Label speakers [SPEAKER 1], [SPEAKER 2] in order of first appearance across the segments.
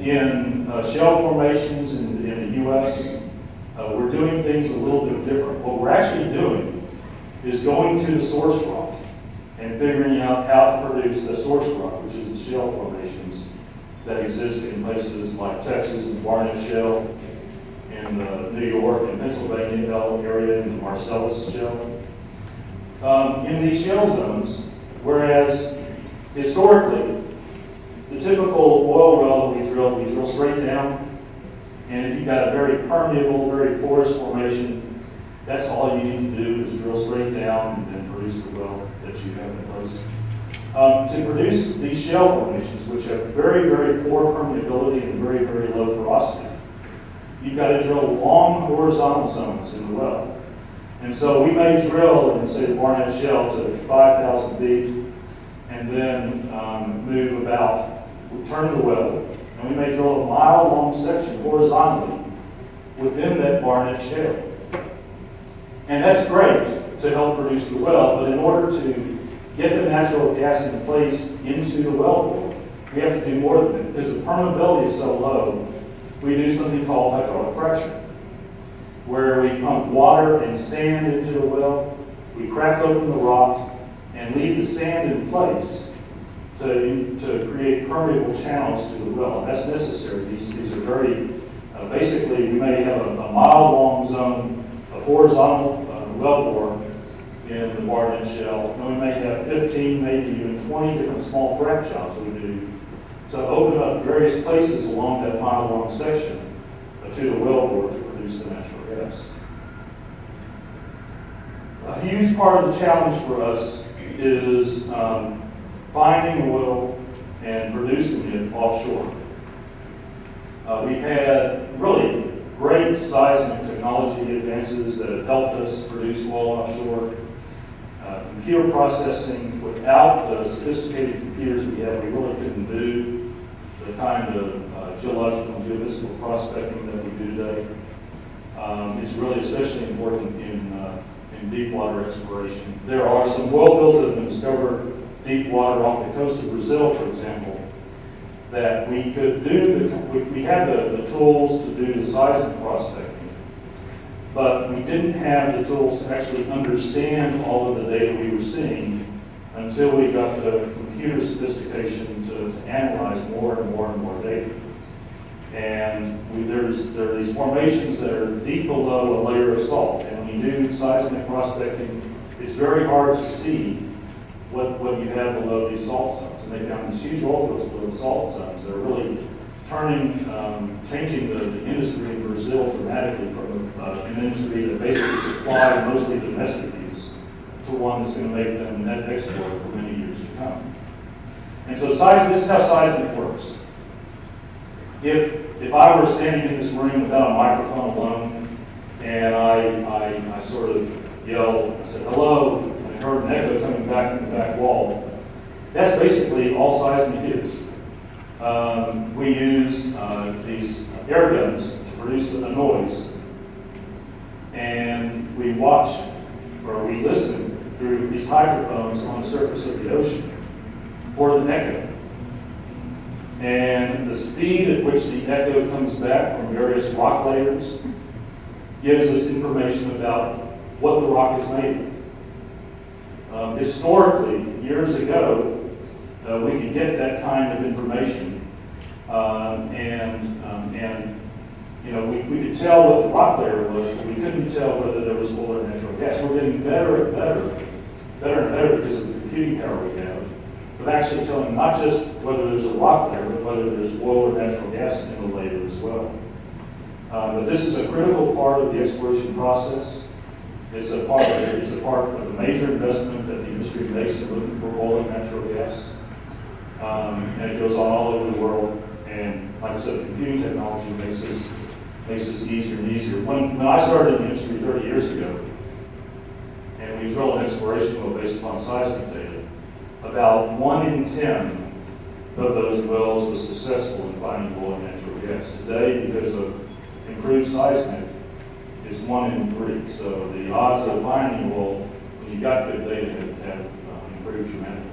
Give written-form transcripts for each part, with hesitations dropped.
[SPEAKER 1] in shale formations in the U.S., we're doing things a little bit different. What we're actually doing is going to the source rock and figuring out how to produce the source rock, which is the shale formations that exist in places like Texas and Barnett Shale, in New York and Pennsylvania area, in the Marcellus Shale. In these shale zones, whereas historically, the typical oil well that we drill straight down, and if you've got a very permeable, very porous formation, that's all you need to do is drill straight down and produce the well that you have in place. To produce these shale formations, which have very, very poor permeability and very, very low porosity, you've got to drill long horizontal zones in the well. And so we may drill in, say, the Barnett Shale to 5,000 feet, and then turn the well, and we may drill a mile-long section horizontally within that Barnett Shale. And that's great to help produce the well, but in order to get the natural gas in place into the wellbore, we have to do more than that. Because the permeability is so low, we do something called hydraulic fracturing, where we pump water and sand into the well, we crack open the rock, and leave the sand in place to create permeable channels to the well. And that's necessary. These are very, basically, we may have a mile-long zone of horizontal wellbore in the Barnett Shale, and we may have 15, maybe even 20 different small frac jobs we do to open up various places along that mile-long section to the wellbore to produce the natural gas. A huge part of the challenge for us is finding oil and producing it offshore. We've had really great seismic technology advances that have helped us produce oil offshore. Computer processing, without the sophisticated computers we have, we really couldn't do the kind of geological and geophysical prospecting that we do today. It's really especially important in deep water exploration. There are some oil fields that have been discovered deep water off the coast of Brazil, for example, that we could do, we had the tools to do the seismic prospecting, but we didn't have the tools to actually understand all of the data we were seeing until we got the computer sophistication to analyze more and more and more data. And there are these formations that are deep below a layer of salt. And when you do seismic prospecting, it's very hard to see what you have below these salt zones. And they found these huge oil fields below the salt zones that are really changing the industry in Brazil dramatically from an industry that basically supplied mostly domestic use to one that's going to make them a net exporter for many years to come. And so this is how seismic works. If I were standing in this room without a microphone alone, and I sort of yelled, I said, hello, and I heard an echo coming back from the back wall, that's basically all seismic is. We use these air guns to produce a noise, and we watch, or we listen through these hydrophones on the surface of the ocean for the echo. And the speed at which the echo comes back from various rock layers gives us information about what the rock is made of. Historically, years ago, we could get that kind of information, and we could tell what the rock layer was, but we couldn't tell whether there was oil or natural gas. We're getting better and better because of the computing power we have, but actually telling not just whether there's a rock layer, but whether there's oil or natural gas in the layer as well. But this is a critical part of the exploration process. It's a part of the major investment that the industry makes in looking for oil and natural gas. And it goes on all over the world. And like I said, computing technology makes this easier and easier. When I started in the industry 30 years ago, and we drilled an exploration well based upon seismic data, about 1 in 10 of those wells was successful in finding oil and natural gas. Today, because of improved seismic, it's 1 in 3. So the odds of finding oil, when you got good data, have improved dramatically.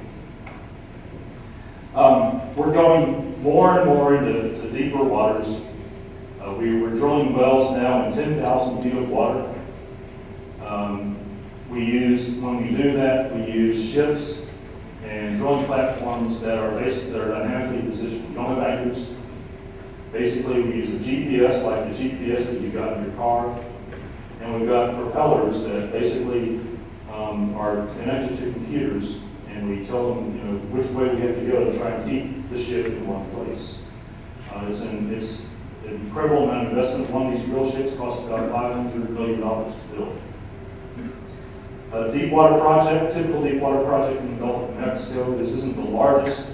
[SPEAKER 1] We're going more and more into deep deeper waters. We're drilling wells now in 10,000 feet of water. When we do that, we use ships and drilling platforms that are dynamically positioned. We don't have anchors. Basically, we use a GPS, like the GPS that you've got in your car, and we've got propellers that basically are connected to computers, and we tell them, which way we have to go to try and keep the ship in one place. It's an incredible amount of investment. One of these drill ships costs about $500 million to build. A deepwater project, typical deepwater project in the Gulf of Mexico. This isn't the largest.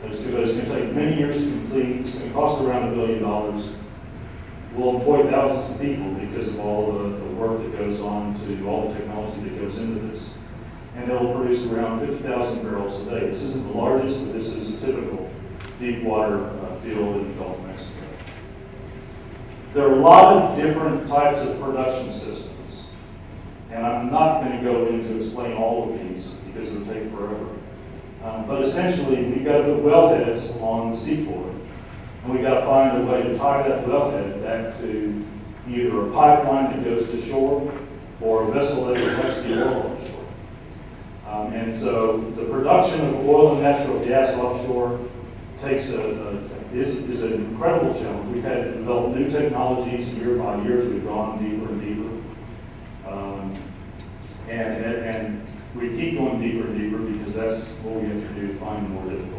[SPEAKER 1] It's going to take many years to complete. It's going to cost around $1 billion. We'll employ thousands of people because of all the work that goes on, to all the technology that goes into this. And it'll produce around 50,000 barrels a day. This isn't the largest, but this is a typical deepwater field in the Gulf of Mexico. There are a lot of different types of production systems, and I'm not going to go into explain all of these because it would take forever. But essentially, we've got to put wellheads along the seafloor, and we've got to find a way to tie that wellhead back to either a pipeline that goes to shore or a vessel that collects the oil offshore. And so the production of oil and natural gas offshore is an incredible challenge. We've had to develop new technologies year by year as we've gone deeper and deeper. And we keep going deeper and deeper because that's what we have to do to find more difficult